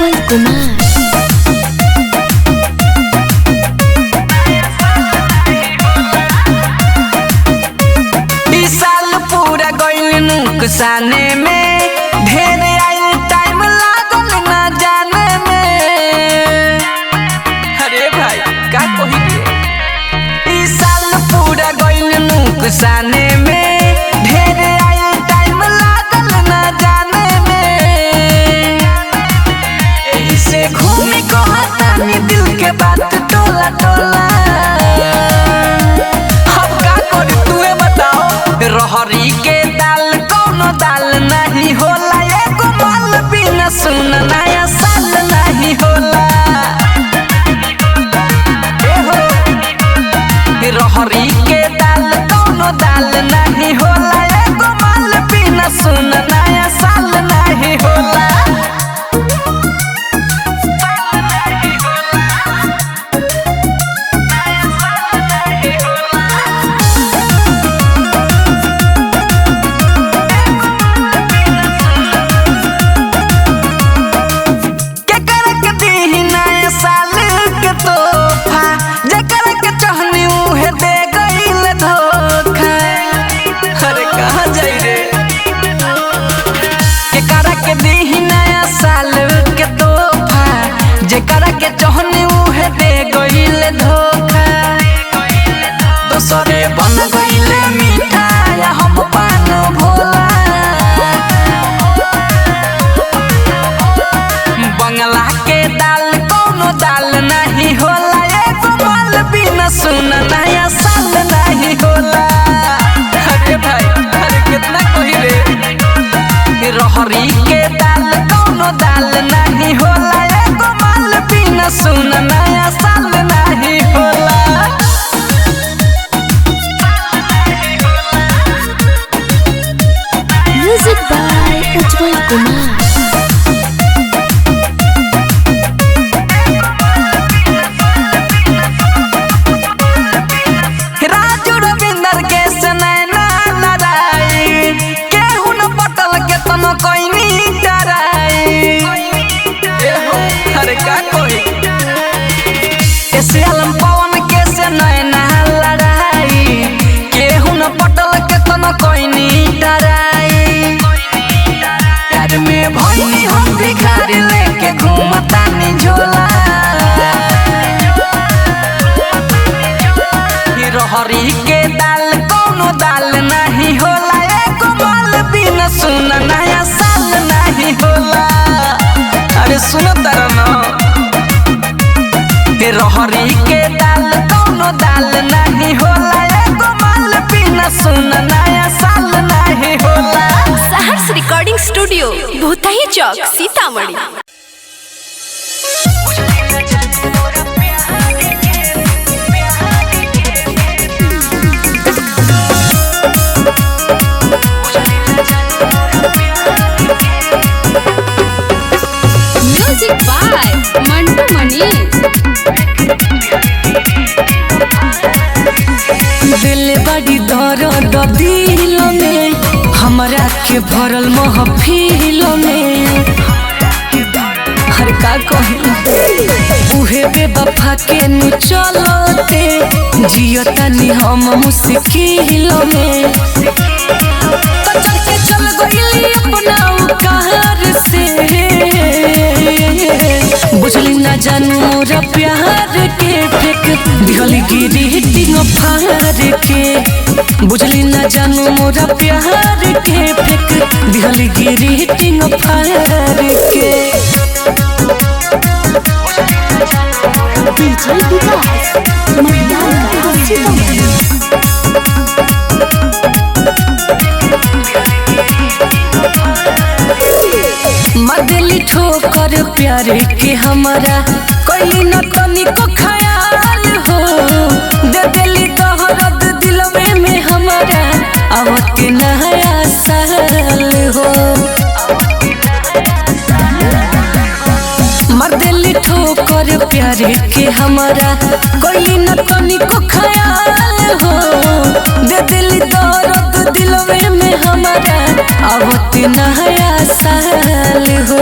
उज्जवल कुमार। नुकसाने में ढेर आइल टाइम लागल ना जाने में। अरे भाई का कही रे, इस साल पूरा गइल नुकसाने में ढेर आइल टाइम लागल ना जाने में। एही से घूमी कहतानी दिल के बात टोला टोला। अब का करी तूहे बताओ, रहरी के दाल नहीं होला, एगो माल बिना सुन नया साल नहीं होला। रहरी के दाल कौनो दाल नहीं होला, एगो माल बिना सुन नया साल नहीं होला। जेकरा के चाहनी उहे दे गइल धोखा। दोसरे बन गइल मीठा या हम पान भोला। बंगला के दाल कौनो दाल नहीं होला, एगो माल बिना सुन नया साल नहीं होला। अरे भाई अरे कितना कही रे, रहरी के दाल कौनो दाल नहीं होला, सुन नया साल नहीं होला। म्यूजिक बाय उज्जवल कुमार। राजू रविंदर के सनैना लड़ाई, केहू न पटल के तनो कोई नहीं डराई। अरे का कोई ऐसे आलम पवन के से नैना लड़ाई, केहू न पटल के तनो कोई नहीं डराई। प्यार में भइनी हम भिखारी लेके घूमतानी झोला। रहरी के दाल कौनो दाल नहीं होला, एगो माल बिना सुन नया साल नहीं होला। अरे सुनो तारा ना, रहरी के दाल कौनो दाल नहीं होला, एगो माल बिना सुन नया साल नहीं होला। Saharsh recording studio Bhutahi Chowk Sitamarhi. Music by Mantu Mani. दिल बड़ी दर्द दिल में, हमरा के भरल महफिल में। हर का कही उहे बेवफा के नु चलते, जियतानी हम मुश्किल में। तो चल के चल गइली अपना कहर से, बुझली ना जानू मोरा प्यार के फेंक दिहली गिरी फार के। बुझली ना जानू मोरा प्यार के फेंक दिहली गिरी फार के। डीजे विकास महिला सीतामढ़ी। मदली ठोकर प्यार के हमारा कोई न तनिको ख्याल हो। दे दिली दर्द दिलवे में हमारा आवत नया साल हो। मदली ठोकर प्यार के हमारा कोई न तनिको ख्याल हो। दे दिली दर्द दिलवे में हमारा आवत नया साल हो।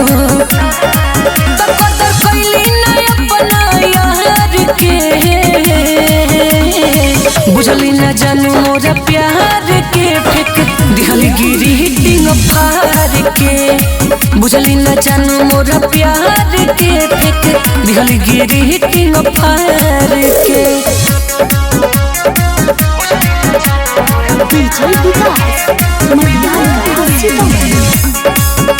जानू मोरा प्यार के फेंक दिहल गिरी किंग फायर के डीजे विकास मटियाला सीतामढ़ी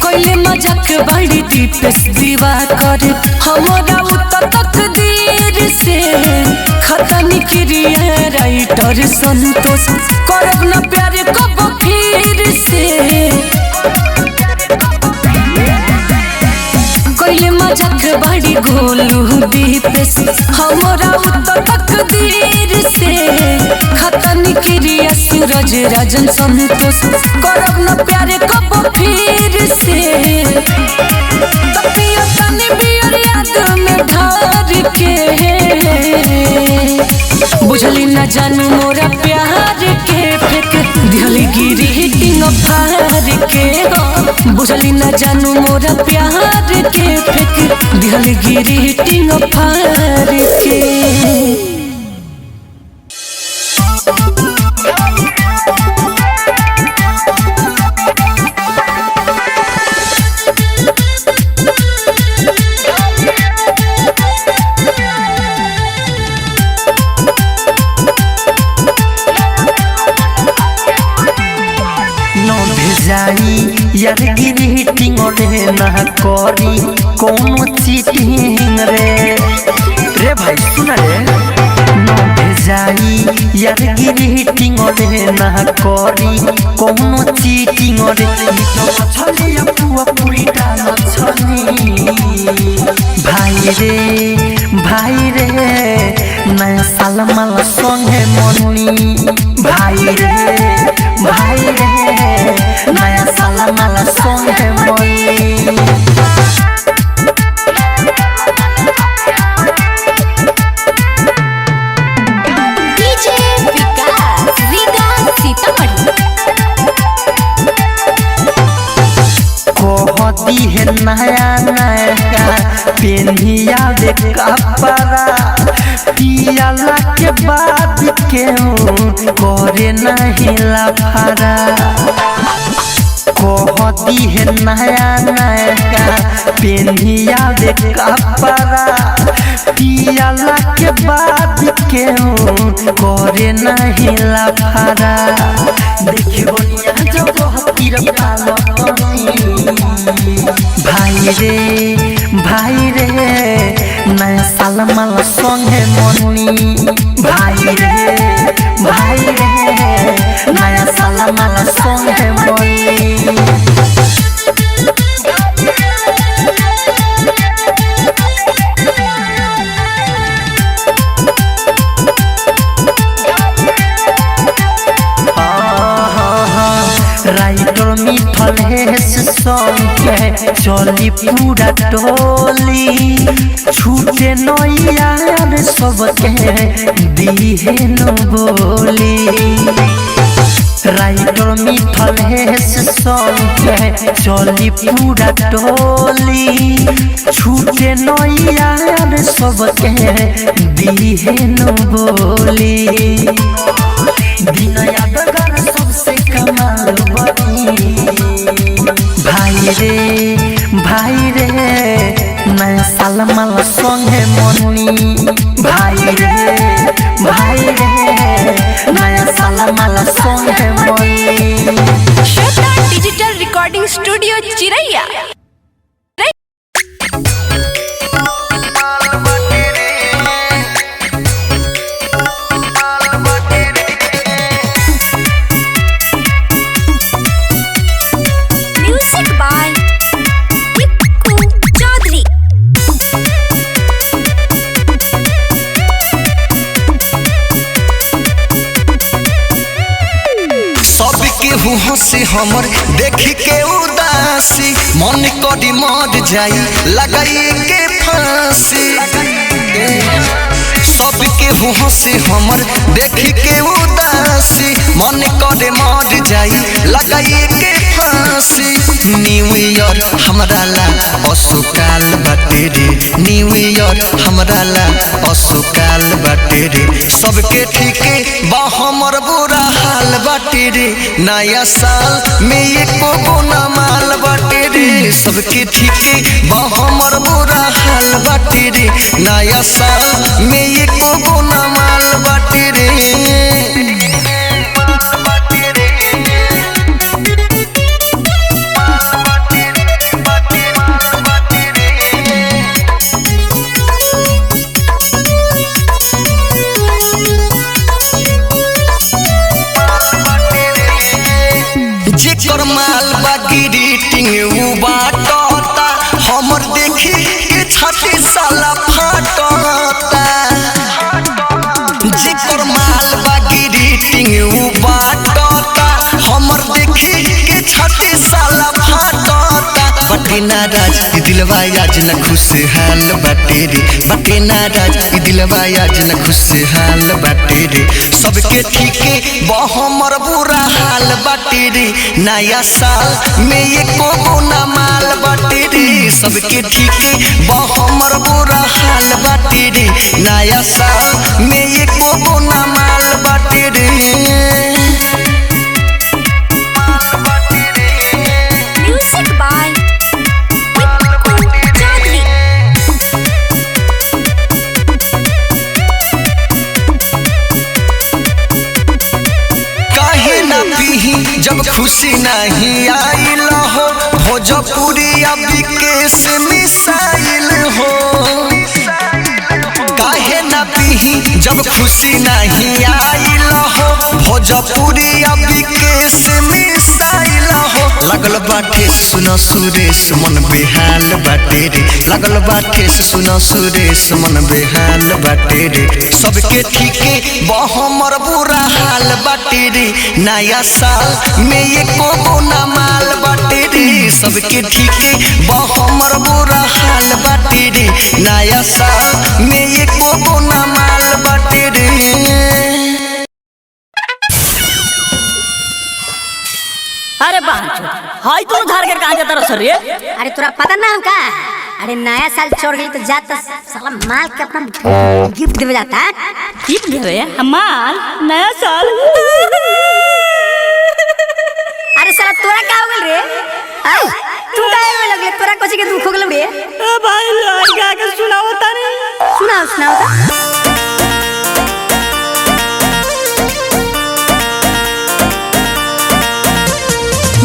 कोइले मजाक बड़ी दीपेश दीवा कर हमारा उतर तकदीर से खतनी क्रिया राइटर संतोष करब न प्यार कब फिर से कोइले मजाक बड़ी गोलू दीपेश हमारा उतर तकदीर से खतनी क्रिया सूरज राजन संतोष करब न प्यार कब फिर से तपियो तनी बियर याद में ढार के बुझली न जानू मोरा प्यार के फेंक दिहली गिरी हिटिंग फार के बुझली न जानू मोरा प्यार के फेंक दिहली गिरी हिटिंग फार के यार गिरीटिंग रे ना करी कोनो चीटिंग रे भाई सुन रे न भेजाई यार गिरीटिंग रे ना करी कोनो चीटिंग रे छले पुआ पूरी डाल छनी भाई रे नया साल माला संगे मनी भाई रे नया साल माला संगे मनी डीजे विकास सीतामढ़ी कहती है नया पेनिया दे कपड़ा पियाला के बाद केहू करे नहीं लफड़ा कहती है नया पेनिया दे कपड़ा पियाला के बाद केहू करे नहीं लफड़ा देखियो जब हतीर पालो भाई रे नया साल माला संगे मनी भाई रे नया साल माला संगे मनी राइटर मिठल संगे चली पूरा टोली छूटे नैयार सबके दिहे न बोली राइटर मिठल संगे चली पूरा टोली छूटे नैयार सबके दिहे न बोली दिन यादगार सबसे कमाल बनी भाई रे नया साल माला संगे मनी भाई रे नया साल माला संगे मनी श्वेता डिजिटल रिकॉर्डिंग स्टूडियो चिरैया हंसी हमर देखी के उदासी मन करी मर जाई लगाई के फांसी सबके हंसी हमर देखी के उदासी मन करे मर जाई लगाई के फांसी न्यू ईयर हमरा ला असुकाल बाटे रे न्यू ईयर हमरा ला असुकाल बाटे रे सबके ठीके बा हमर बुरा हाल बाटे रे नया साल में एको गुना माल बाटे रे सबके ठीके बा हमर बुरा हाल बाटे रे नया साल में एको गुना माल बाटे रे जेकर माल बा ग्रीटिंग उ बाटता हमर देखी के छाती साला फाटता जेकर माल बा ग्रीटिंग उ बाटता हमर देखी के छाती साला फाटता बटे नाराज ई दिलवा आज न खुशहाल बाटे रे बटे नाराज ई दिलवा आज न खुशहाल बाटे रे सबके ठीके बा हमर बुरा हाल बाटे रे नया साल में एको गुना माल बाटे रे सबके ठीके बा हमर बुरा हाल बाटे रे नया साल में एको गुना माल बाटे रे म्यूजिक बाय जब खुशी नहीं आइल हो भोजपुरी अभी केस मिसाइल हो काहे ना पीही जब खुशी नहीं आइल हो भोजपुरी अभी केस मिसाइल हो लगल बाटे सुनो सुरेश मन बेहाल बाटे रे लगल बाटे सुनो सुरेश मन बेहाल बाटे रे सबके ठीके बा हमर बुरा हाल बाटे रे नया साल में एको गुना माल बाटे रे सबके ठीके बा हमर बुरा हाल बाटे रे नया साल में एको गुना माल बाटे रे अरे बांचो हाय तू धार के कहां जाता रह रे अरे तोरा पता ना हम का अरे नया साल चढ़ गई तो जाता साला माल के अपना गिफ्ट देवे जाता गिफ्ट देवे हमार नया साल अरे साला तोरा का हो गेल रे तू का होए लगले तोरा कोची के दुख हो गेल रे ए भाई लड़का के सुनाओ तानी सुनाओ ता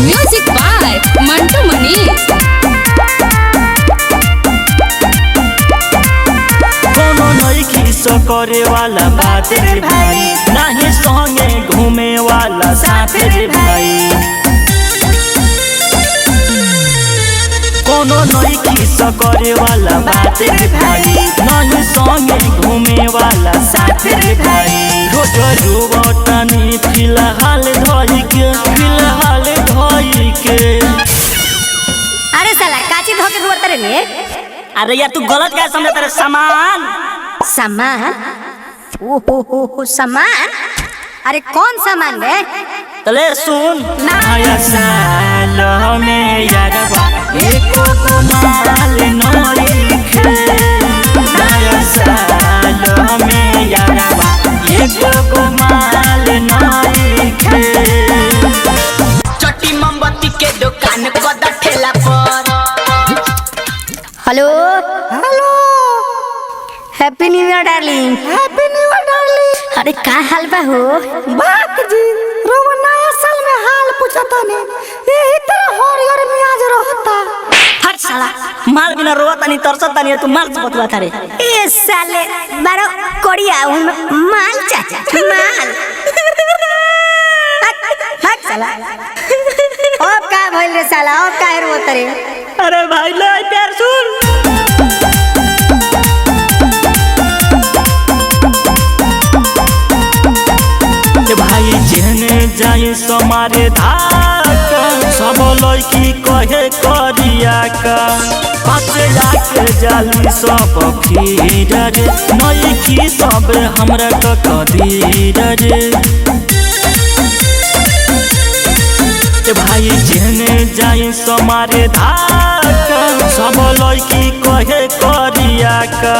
म्यूजिक बाय मंटू मनी कोनो नइखी सो करे वाला बात रे भाई नाही संगे घूमे वाला साथ रे भाई कोनो नइखी सो करे वाला बात रे भाई नाही संगे घूमे वाला साथ रे भाई रोज रोवतानी फिलहाल धोई के अरे साला काची धोके दुआर रे अरे यार तू गलत क्या समझता रे सामान सामान अरे कौन सामान रे तले सुन नया साल में यारवा एको माल नइखे नया साल में यारवा एको माल नइखे चट्टी मोमबत्ती के दुकान कदा ठेला पर hello happy new year darling अरे का हाल बा हो बात जी रोवा नया साल में हाल पूछता ने यही तरह हरियर मियाज रहता हट साला माल बिना रोता नहीं तरसता नहीं तू माल से बतवा रे ए साले बारो कोड़िया माल चाचा माल हट साला अब का भइल रे साला अब का रोत रे अरे भाई ले प्यार सुन भाई जेने जाई समारे धाक सब लड़की कहे करिया का पाछे जाके जाली सब फिर रे नइखी सब हमरा क कदीर रे भाई जेने जाई समारे धाक सब लड़की कहे करिया बतिया का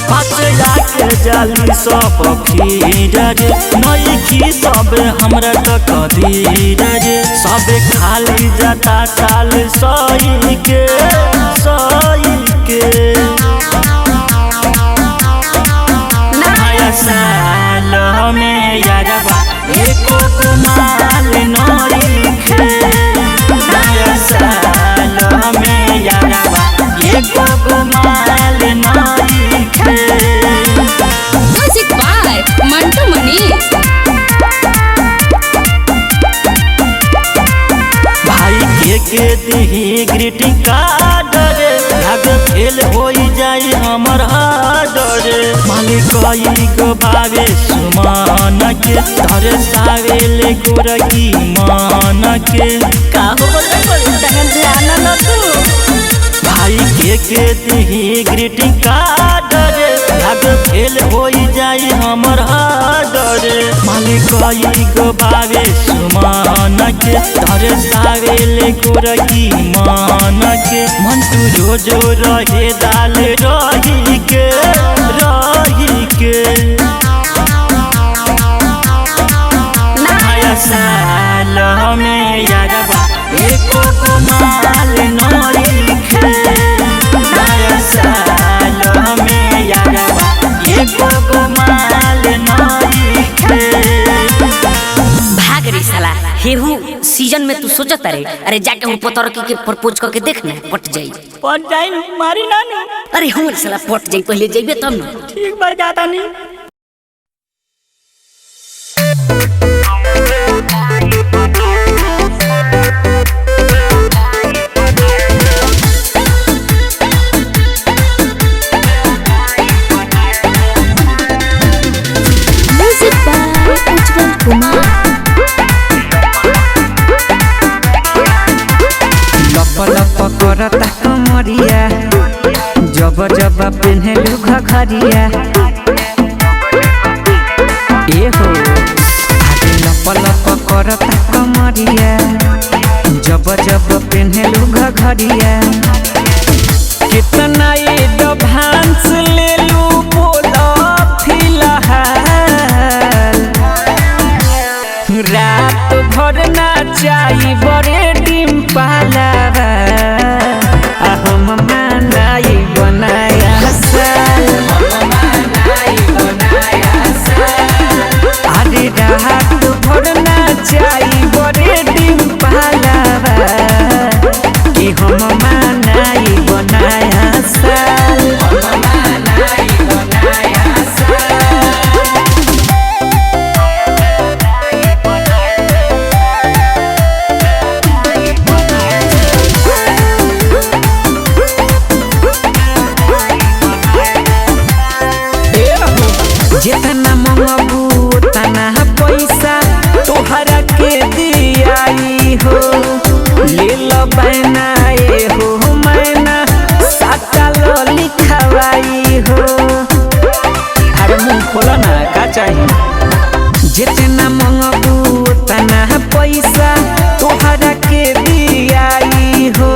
पास जाके जाली सब भीड़ रे नई की सब हमरा तक धीर रे सब खाली जाता साल सही के नया साल में यारबा एको माल नई खे नया साल में यारबा एको माल नई खे म्यूजिक बाय मंटू मनीष। भाई के दी ग्रीटिंग कार्ड रे भाग फेल हो जाए हमर हार्ड रे मालिक कई गो भावे सुमान के धरे सावेले गोरकी मान के का हो बोल तहन ध्यान न तू भाई के दी ग्रीटिंग कार्ड रे भाग फेल हो जाए हमर हार्ड रे मालिक कई गो भावे सुमान के धरे सावेले गोरकी मान के मंटू रोजो रहे दाल रही के नया साल में यारबा एको माल नई खे नया साल में यारबा एको माल नई खे भाग रे साला हेहू सीजन में तू सोचत रे अरे जाके हम पतरकी के प्रपोज करके देख ना पट जाई पट जाई मारी नानू अरे हम साला पट जाई पहले जइबे तब ना ठीक बार जाता नहीं म्यूजिक बाय उज्जवल कुमार। लप लप करता कमरिया जब जब पेन्हलू घघरिया ए हो आगे लप लप करता कमरिया जब जब पेन्हलू घघरिया कितना एडवांस ले लू बोला फिलहाल रात भर नाचाई बड़े डिम पालावा हम मनाई बनाया साल अरे रात भर नाचाई बड़े डिम पालावा कि हम मनाई बनाया साल जितना मंगबू उतना पैसा तोहरा के दियाई हो ले लो बैना ए हो मैना साकाल लिखवाई हो अरे मुंह खोला ना का चाहिए जितना मंगबू उतना पैसा तोहरा के दियाई हो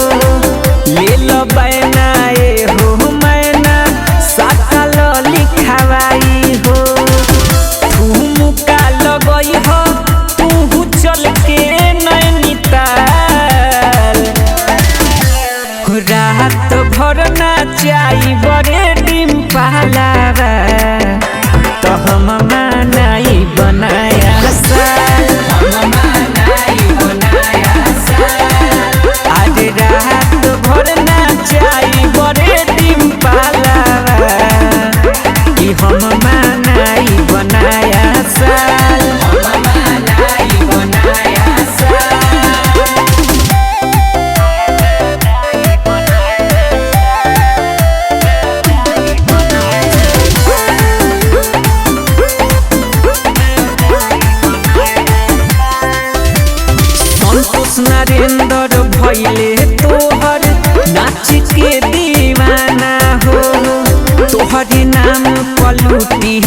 ले लो बैना ए हो मैना साकाल लिखवाई हो ठुमका लगई हो तू चल के नैनीताल रात भर नाचाई बड़े डिम पहलावा तो हम मनाई बनाया साल आज रात भर नाचाई बड़े डिम पहलावा कि हम मनाई बनाया साल संतोष नरेंद्र भैले तोहर नाच के दीवाना हो तोहर नाम पलूटी